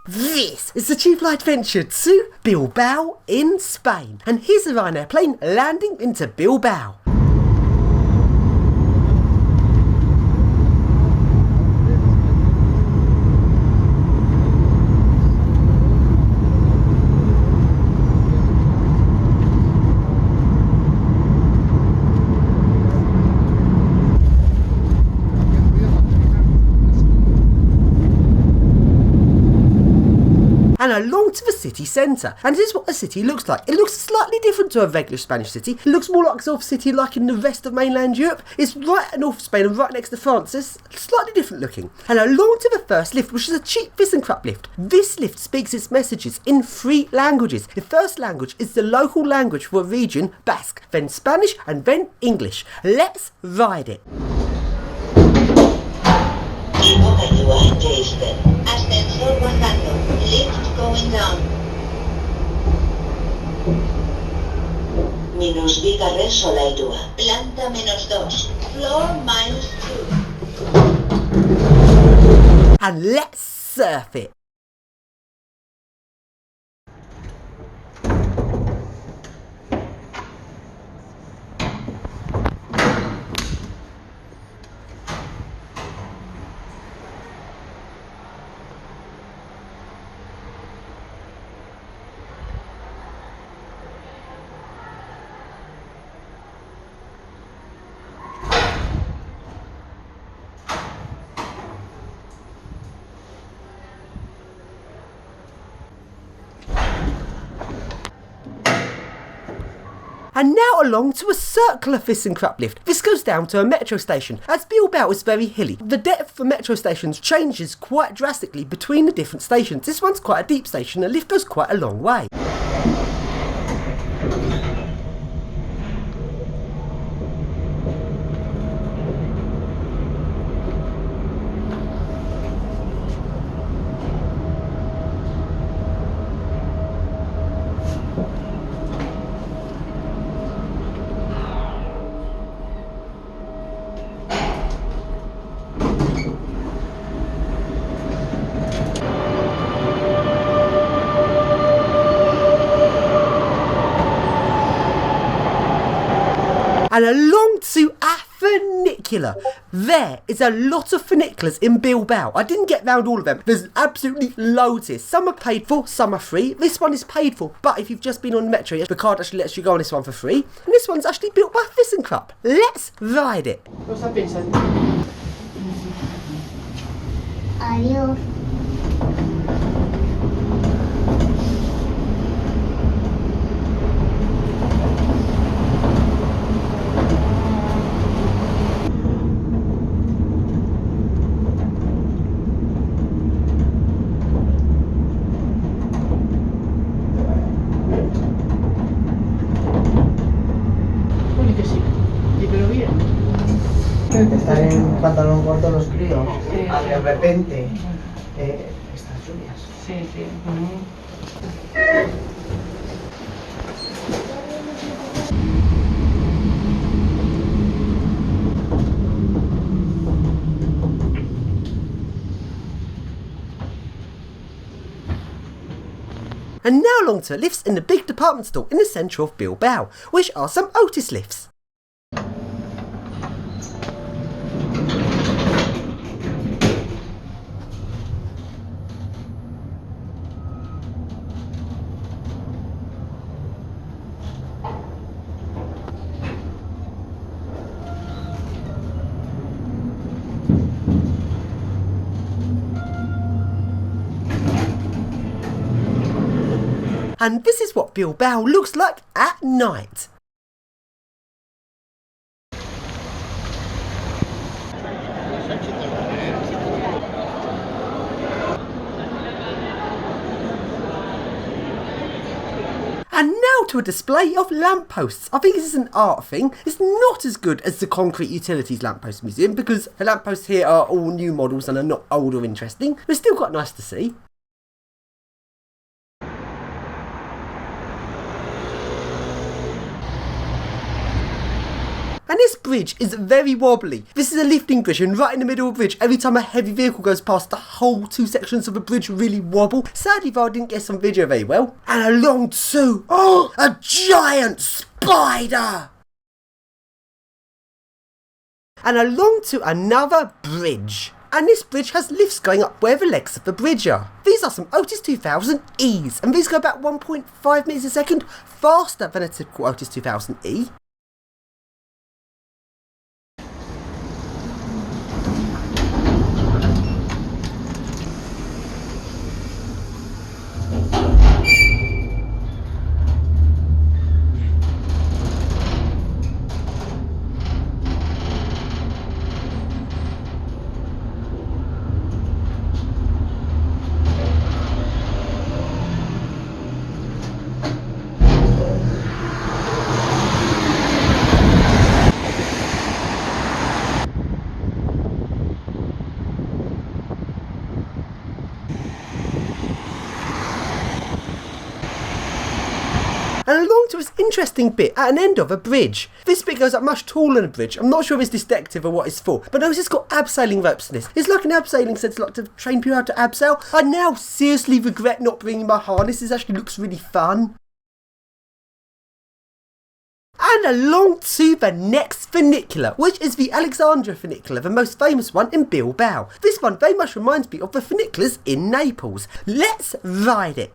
This is the Chief Light Adventure to Bilbao in Spain, and here's a Ryanair plane landing into Bilbao. And along to the city centre. And this is what the city looks like. It looks slightly different to a regular Spanish city. It looks more like a sort of city like in the rest of mainland Europe. It's right north of Spain and right next to France. It's slightly different looking. And along to the first lift, which is a cheap ThyssenKrupp lift. This lift speaks its messages in 3 languages. The first language is the local language for a region, Basque, then Spanish and then English. Let's ride it. Ascensor bajando. Lift going down. -2 carrer solaitua. Planta -2. Floor -2. And let's surf it. And now along to a circular ThyssenKrupp lift. This goes down to a metro station. As Bilbao is very hilly, the depth for metro stations changes quite drastically between the different stations. This one's quite a deep station, the lift goes quite a long way. And along to a funicular. There is a lot of funiculars in Bilbao. I didn't get round all of them. There's absolutely loads here. Some are paid for, some are free. This one is paid for, but if you've just been on the metro, the card actually lets you go on this one for free. And this one's actually built by ThyssenKrupp. Let's ride it. Adiós. Están en pantalón corto los críos, sí, de repente estas lluvias. Sí, sí. And now along to lifts in the big department store in the centre of Bilbao, which are some Otis lifts. And this is what Bilbao looks like at night. And now to a display of lampposts. I think this is an art thing. It's not as good as the Concrete Utilities Lamppost Museum because the lampposts here are all new models and are not old or interesting, but still quite nice to see. And this bridge is very wobbly. This is a lifting bridge, and right in the middle of the bridge, every time a heavy vehicle goes past, the whole two sections of the bridge really wobble. Sadly though, I didn't get some video very well. And along to, a giant spider! And along to another bridge. And this bridge has lifts going up where the legs of the bridge are. These are some Otis 2000Es, and these go about 1.5 meters a second faster than a typical Otis 2000E. And along to this interesting bit at an end of a bridge. This bit goes up much taller than a bridge. I'm not sure if it's distinctive or what it's for, but notice it's got abseiling ropes in this. It's like an abseiling centre, like to train people how to abseil. I now seriously regret not bringing my harness. This actually looks really fun. And along to the next funicular, which is the Alexandria funicular, the most famous one in Bilbao. This one very much reminds me of the funiculars in Naples. Let's ride it.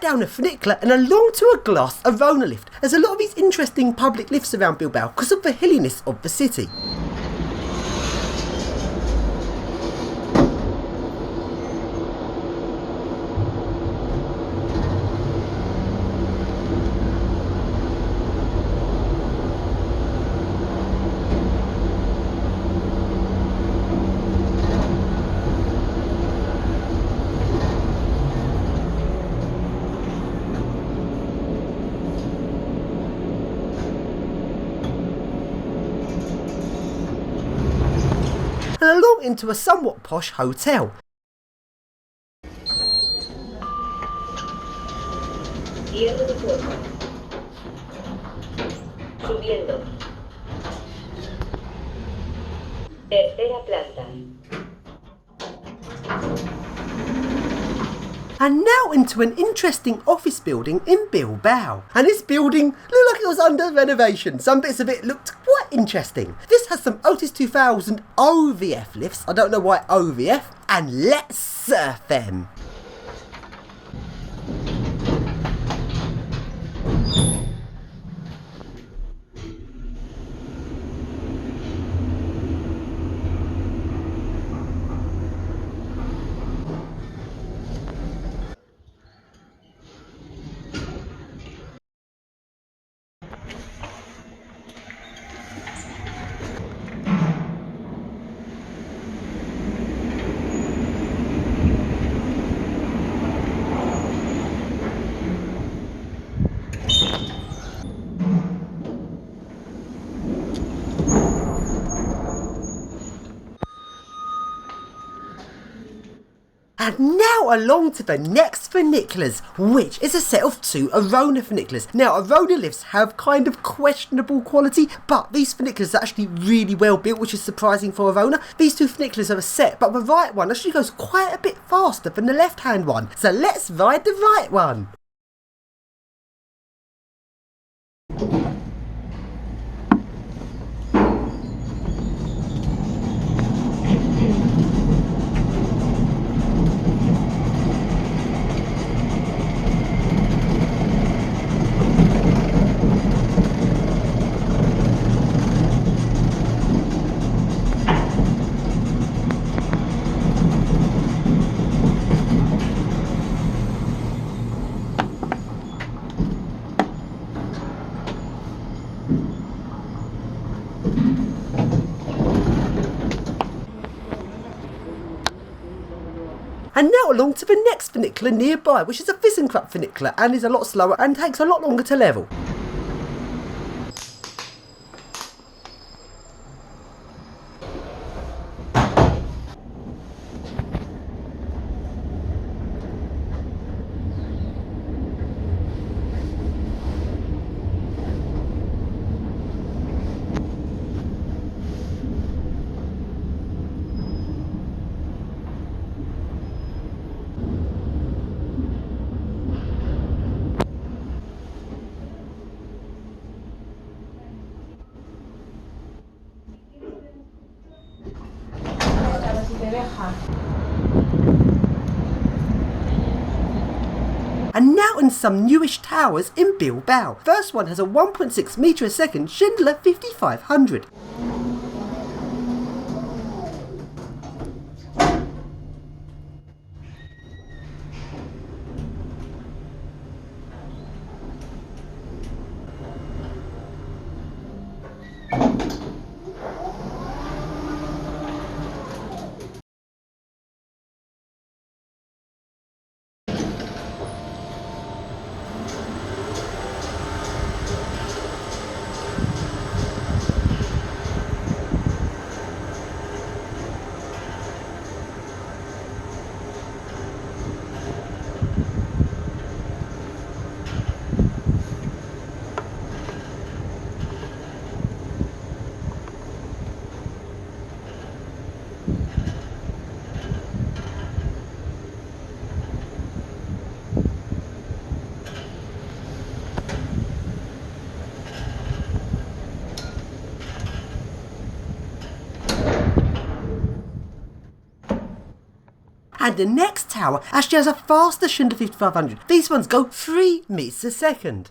Down a funicular and along to a glass Arona lift. There's a lot of these interesting public lifts around Bilbao because of the hilliness of the city. And along into a somewhat posh hotel. Cierre de puerta. Subiendo. Tercera planta. And now into an interesting office building in Bilbao. And this building looked like it was under renovation. Some bits of it looked quite interesting. This has some Otis 2000 OVF lifts. I don't know why OVF. And let's surf them. And now along to the next funiculars, which is a set of 2 Arona funiculars. Now Arona lifts have kind of questionable quality, but these funiculars are actually really well built, which is surprising for Arona. These 2 funiculars are a set, but the right one actually goes quite a bit faster than the left hand one. So let's ride the right one. And now along to the next funicular nearby, which is a Thyssenkrupp funicular and is a lot slower and takes a lot longer to level. And now in some newish towers in Bilbao. First one has a 1.6 metre a second Schindler 5500. And the next tower actually has a faster Schindler 5500. These ones go 3 metres a second.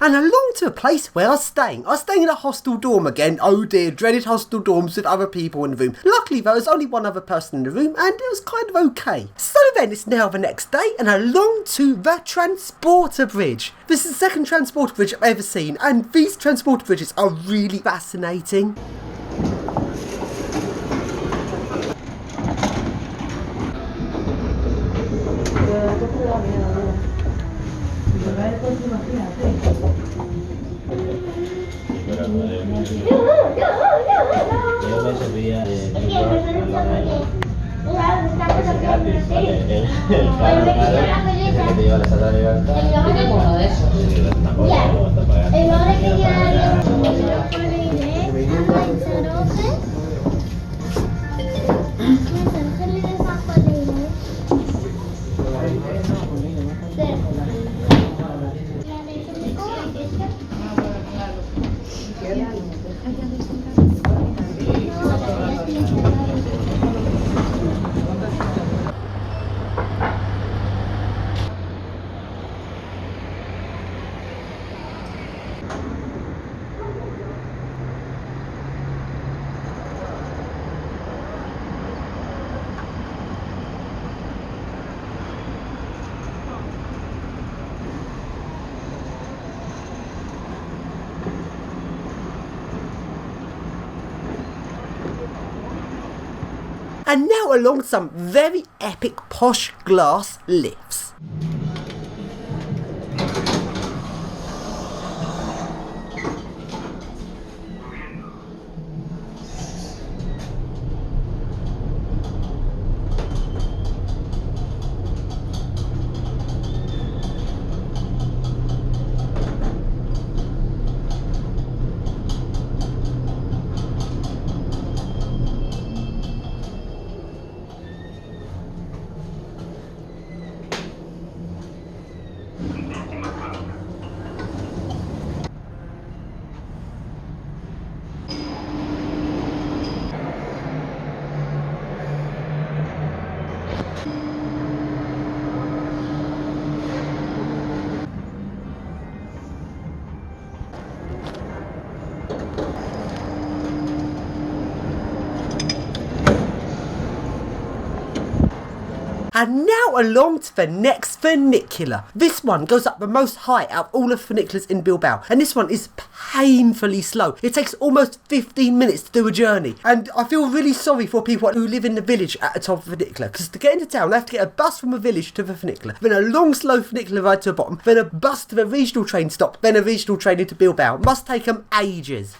And along to a place where I was staying. I was staying in a hostel dorm again. Oh dear, dreaded hostel dorms with other people in the room. Luckily there was only one other person in the room and it was kind of okay. So then it's now the next day and along to the transporter bridge. This is the second transporter bridge I've ever seen and these transporter bridges are really fascinating. And now along some very epic posh glass lifts. And now along to the next funicular. This one goes up the most height out of all the funiculars in Bilbao, and this one is painfully slow. It takes almost 15 minutes to do a journey, and I feel really sorry for people who live in the village at the top of the funicular, because to get into town they have to get a bus from a village to the funicular, then a long slow funicular ride to the bottom, then a bus to the regional train stop, then a regional train into Bilbao. It must take them ages.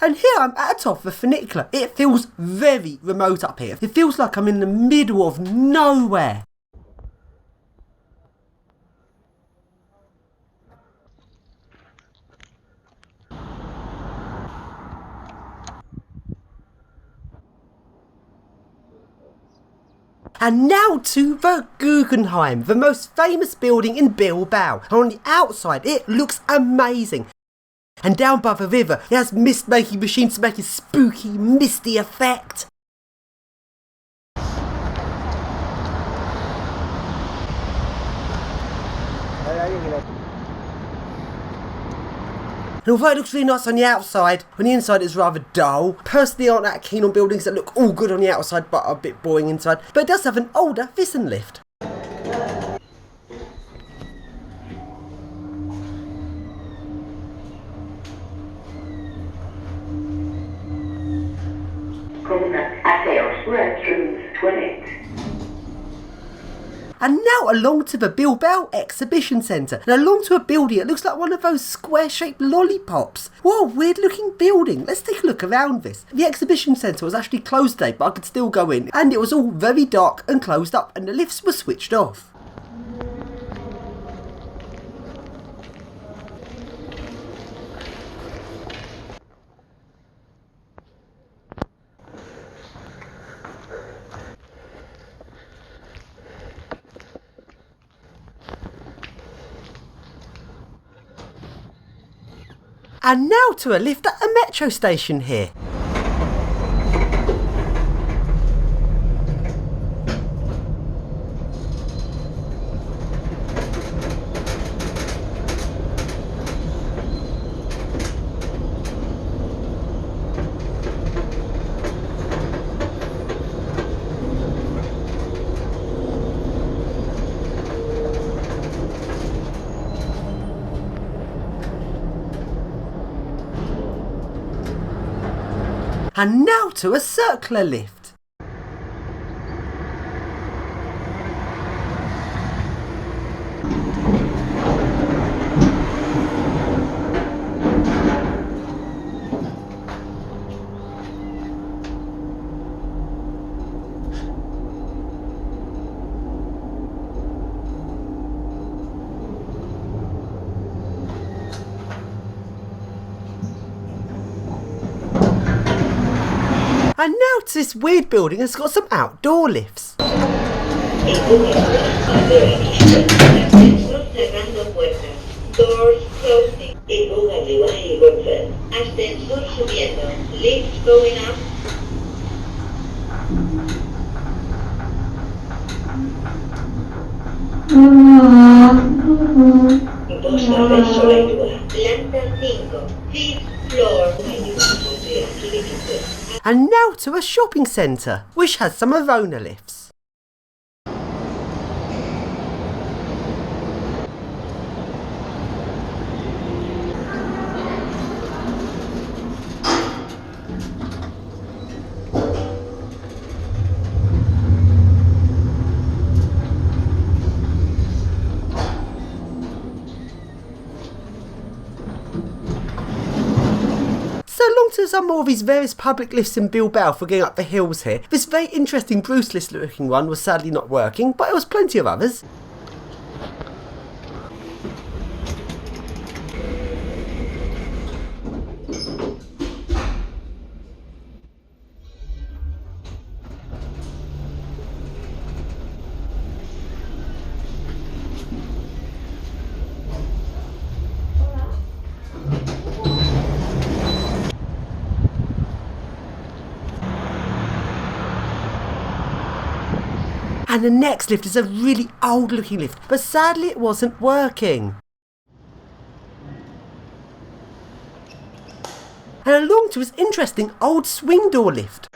And here I'm at the top of the funicular. It feels very remote up here. It feels like I'm in the middle of nowhere. And now to the Guggenheim, the most famous building in Bilbao. And on the outside, it looks amazing. And down by the river, it has mist-making machines to make a spooky, misty effect. And although it looks really nice on the outside, on the inside it's rather dull. Personally, I aren't that keen on buildings that look all good on the outside but are a bit boring inside. But it does have an older Thyssen lift. Aseos, restrooms, toilets. And now along to the Bilbao Exhibition Centre, and along to a building that looks like one of those square-shaped lollipops. What a weird-looking building. Let's take a look around this. The Exhibition Centre was actually closed today, but I could still go in, and it was all very dark and closed up, and the lifts were switched off. And now to a lift at a metro station here. And now to a circular lift. And now to this weird building that's got some outdoor lifts. Ascensor cerrando puertas. Doors closing. Ascensor subiendo. Lifts going up. Dos acceso la ayuda. Planta 5. 5th floor. And now to a shopping centre, which has some Arona lifts. So along to some more of these various public lifts in Bilbao for getting up the hills here. This very interesting Bruce list looking one was sadly not working, but there was plenty of others. And the next lift is a really old looking lift, but sadly it wasn't working. And along to this interesting old swing door lift.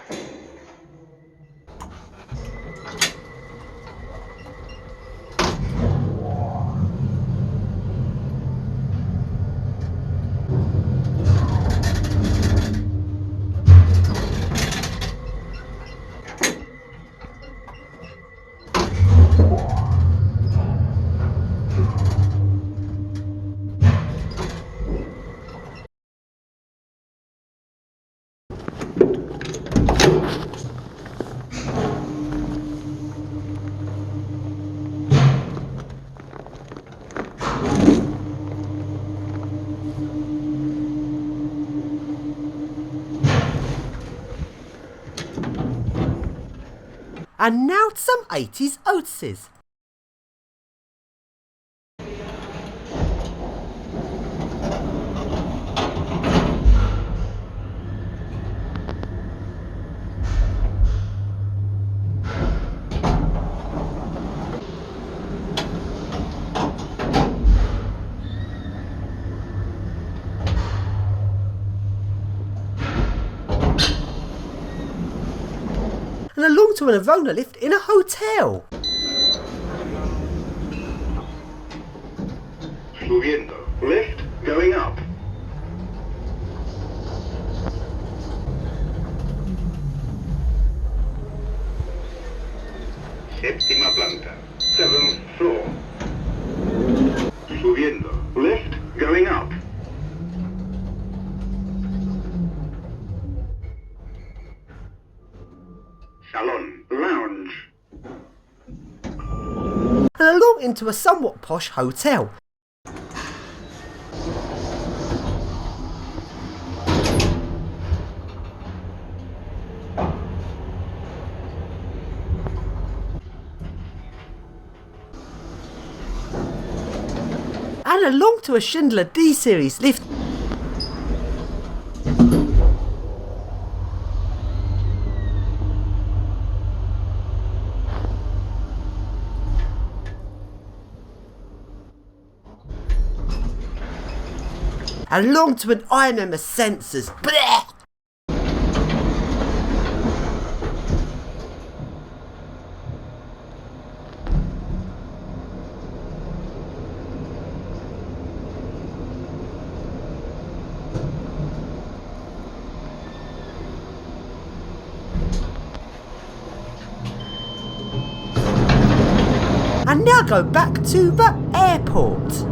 And now to some 80s Oatses. And along to an Arona lift in a hotel. Subiendo. Lift going up. Séptima planta. 7th floor. Subiendo. Lift going up. Salon. Lounge. And along into a somewhat posh hotel. And along to a Schindler D-Series lift. And along to an IMM sensors. Blech! And now go back to the airport.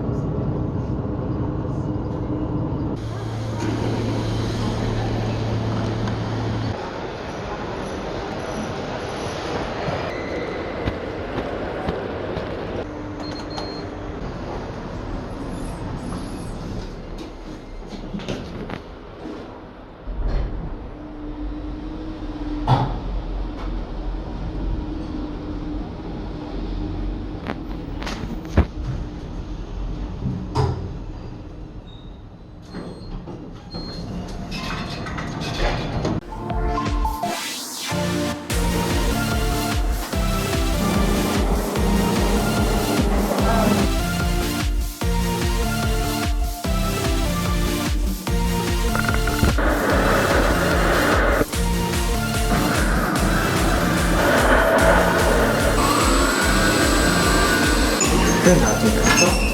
Venga, chica.